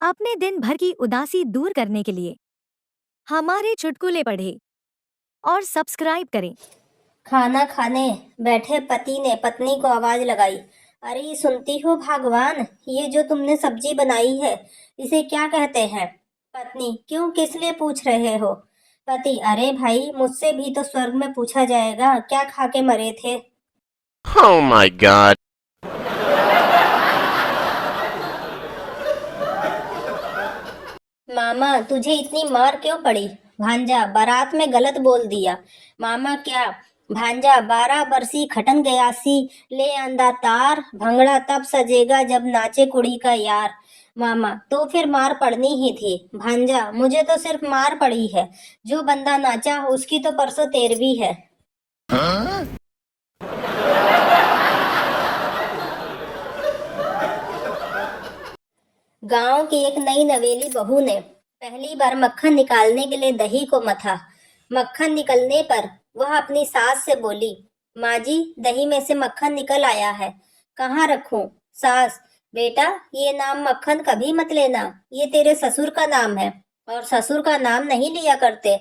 अपने दिन भर की उदासी दूर करने के लिए हमारे चुटकुले पढ़ें और सब्सक्राइब करें। खाना खाने बैठे पति ने पत्नी को आवाज लगाई। अरे सुनती हो भगवान, ये जो तुमने सब्जी बनाई है इसे क्या कहते हैं? पत्नी, क्यों, किस लिए पूछ रहे हो? पति, अरे भाई, मुझसे भी तो स्वर्ग में पूछा जाएगा क्या खा के मरे थे। Oh my god. मामा, तुझे इतनी मार क्यों पड़ी? भांजा, बारात में गलत बोल दिया। मामा, क्या? भांजा, 12 बरसी खटन गयासी, ले आंदा तार, भंगड़ा तब सजेगा जब नाचे कुड़ी का यार। मामा, तो फिर मार पड़नी ही थी। भांजा, मुझे तो सिर्फ मार पड़ी है, जो बंदा नाचा उसकी तो परसों 13वीं है। गांव की एक नई नवेली बहू ने पहली बार मक्खन निकालने के लिए दही को मथा। मक्खन निकलने पर वह अपनी सास से बोली, माँ जी, दही में से मक्खन निकल आया है, कहाँ रखूं? सास, बेटा, ये नाम मक्खन कभी मत लेना, ये तेरे ससुर का नाम है और ससुर का नाम नहीं लिया करते।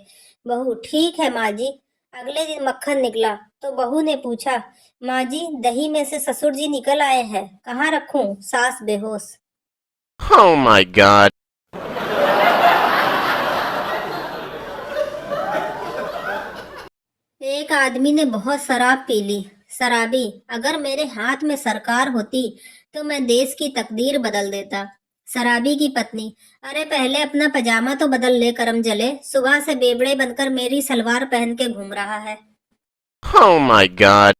बहू, ठीक है माँ जी। अगले दिन मक्खन निकला तो बहू ने पूछा, माँ जी, दही में से ससुर जी निकल आए हैं, कहाँ रखूं? सास बेहोश। Oh my god. एक आदमी ने बहुत शराब पी ली। शराबी, अगर मेरे हाथ में सरकार होती तो मैं देश की तकदीर बदल देता। शराबी की पत्नी, अरे पहले अपना पजामा तो बदल ले करम जले, सुबह से बेबड़े बनकर मेरी सलवार पहन के घूम रहा है। Oh my god.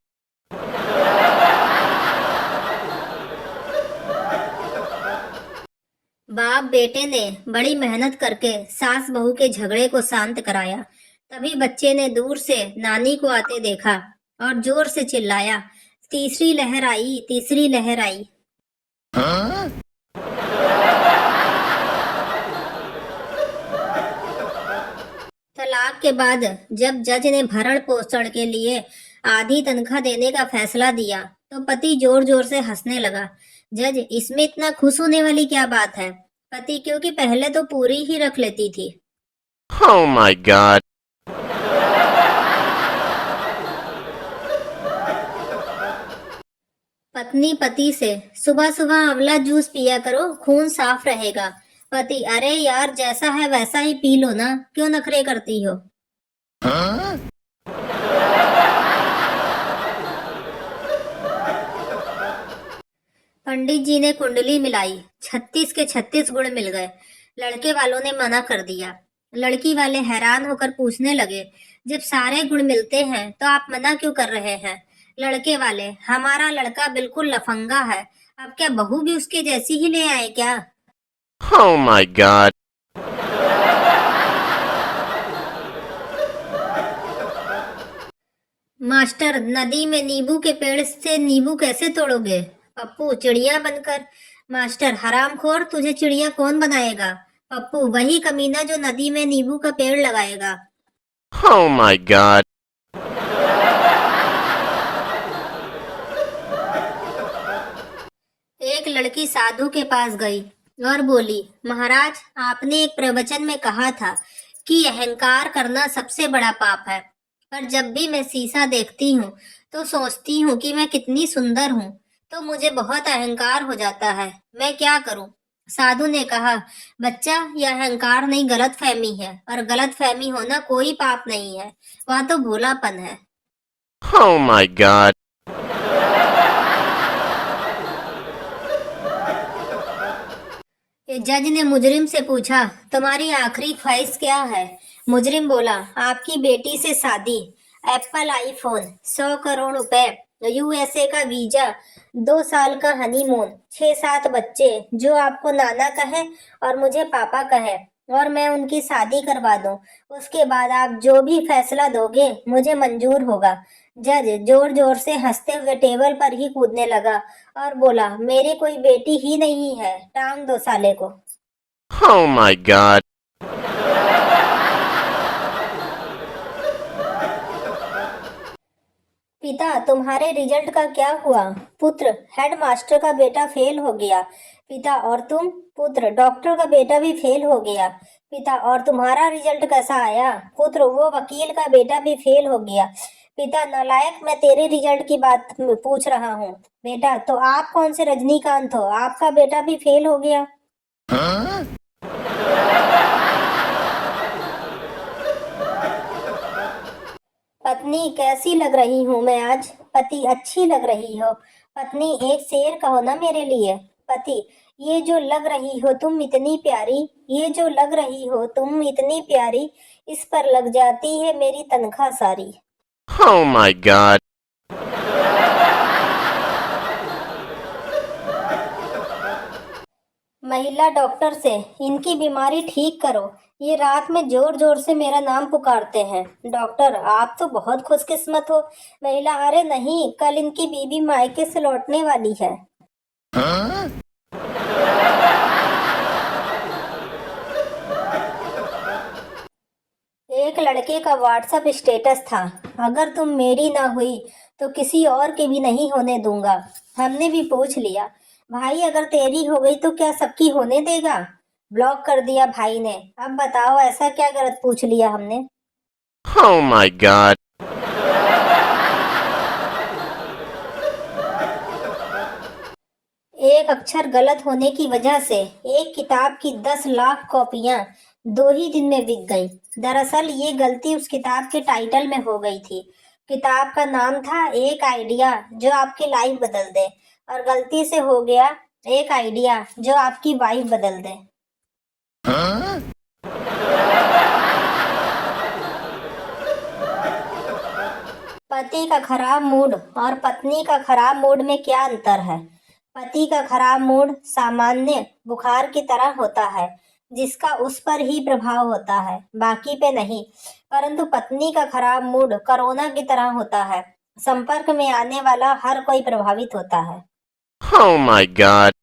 बाप बेटे ने बड़ी मेहनत करके सास बहू के झगड़े को शांत कराया। तभी बच्चे ने दूर से नानी को आते देखा और जोर से चिल्लाया, तीसरी लहर आई, तीसरी लहर आई। तलाक के बाद जब जज ने भरण पोषण के लिए आधी तनख्वाह देने का फैसला दिया तो पति जोर जोर से हंसने लगा। जज, इसमें इतना खुश होने वाली क्या बात है? पति, क्योंकि पहले तो पूरी ही रख लेती थी। Oh my god. पत्नी पति से, सुबह सुबह आंवला जूस पिया करो, खून साफ रहेगा। पति, अरे यार, जैसा है वैसा ही पी लो ना, क्यों नखरे करती हो? पंडित जी ने कुंडली मिलाई, 36 के 36 गुण मिल गए। लड़के वालों ने मना कर दिया। लड़की वाले हैरान होकर पूछने लगे, जब सारे गुण मिलते हैं तो आप मना क्यों कर रहे हैं? लड़के वाले, हमारा लड़का बिल्कुल लफंगा है, अब क्या बहू भी उसके जैसी ही ले आए क्या? Oh my god. मास्टर, नदी में नींबू के पेड़ से नींबू कैसे तोड़ोगे? पप्पू, चिड़िया बनकर। मास्टर, हरामखोर, तुझे चिड़िया कौन बनाएगा? पप्पू, वही कमीना जो नदी में नींबू का पेड़ लगाएगा। Oh my god. एक लड़की साधु के पास गई और बोली, महाराज, आपने एक प्रवचन में कहा था कि अहंकार करना सबसे बड़ा पाप है, पर जब भी मैं शीशा देखती हूँ तो सोचती हूँ कि मैं कितनी सुंदर हूँ, तो मुझे बहुत अहंकार हो जाता है, मैं क्या करूँ? साधु ने कहा, बच्चा, यह अहंकार नहीं, गलत फहमी है, और गलत फहमी होना कोई पाप नहीं है, वह तो भोलापन है। Oh my god. जज ने मुजरिम से पूछा, तुम्हारी आखिरी ख्वाहिश क्या है? मुजरिम बोला, आपकी बेटी से शादी, एप्पल आईफोन, 100 करोड़ रुपए, यूएसए का वीजा, 2 साल का हनीमून, 6-7 बच्चे, जो आपको नाना कहे और मुझे पापा कहे, और मैं उनकी शादी करवा दूं। उसके बाद आप जो भी फैसला दोगे मुझे मंजूर होगा। जज जोर जोर से हंसते हुए टेबल पर ही कूदने लगा और बोला, मेरी कोई बेटी ही नहीं है, टांग दो साले को। Oh my god. पिता, तुम्हारे रिजल्ट का क्या हुआ? पुत्र, हेडमास्टर का बेटा फेल हो गया, पिता और तुम? पुत्र, डॉक्टर का बेटा भी फेल हो गया। पिता, और तुम्हारा रिजल्ट कैसा आया? पुत्र, वो वकील का बेटा भी फेल हो गया। पिता, नालायक, मैं तेरे रिजल्ट की बात पूछ रहा हूँ। बेटा, तो आप कौन से रजनीकांत हो? आपका बेटा भी फेल हो गया। पत्नी, कैसी लग रही हूँ मैं आज? पति, अच्छी लग रही हो। पत्नी, एक शेर कहो ना मेरे लिए। पति, ये जो लग रही हो तुम इतनी प्यारी, ये जो लग रही हो तुम इतनी प्यारी, इस पर लग जाती है मेरी तनख्वाह सारी। Oh my god. महिला डॉक्टर से, इनकी बीमारी ठीक करो, ये रात में जोर जोर से मेरा नाम पुकारते हैं। डॉक्टर, आप तो बहुत खुशकिस्मत हो। महिला, अरे नहीं, कल इनकी बीवी मायके से लौटने वाली है। एक लड़के का व्हाट्सएप स्टेटस था, अगर तुम मेरी ना हुई तो किसी और के भी नहीं होने दूंगा। हमने भी पूछ लिया, भाई अगर तेरी हो गई तो क्या सबकी होने देगा? ब्लॉक कर दिया भाई ने। अब बताओ ऐसा क्या गलत पूछ लिया हमने? Oh my god. एक अक्षर गलत होने की वजह से एक किताब की 10 लाख कॉपियां 2 ही दिन में बिक गई। दरअसल ये गलती उस किताब के टाइटल में हो गई थी। किताब का नाम था एक आइडिया जो आपकी लाइफ बदल दे, और गलती से हो गया एक आइडिया जो आपकी वाइफ बदल दे। पति का खराब मूड और पत्नी का खराब मूड में क्या अंतर है? पति का खराब मूड सामान्य बुखार की तरह होता है, जिसका उस पर ही प्रभाव होता है, बाकी पे नहीं। परंतु पत्नी का खराब मूड कोरोना की तरह होता है, संपर्क में आने वाला हर कोई प्रभावित होता है। Oh my god.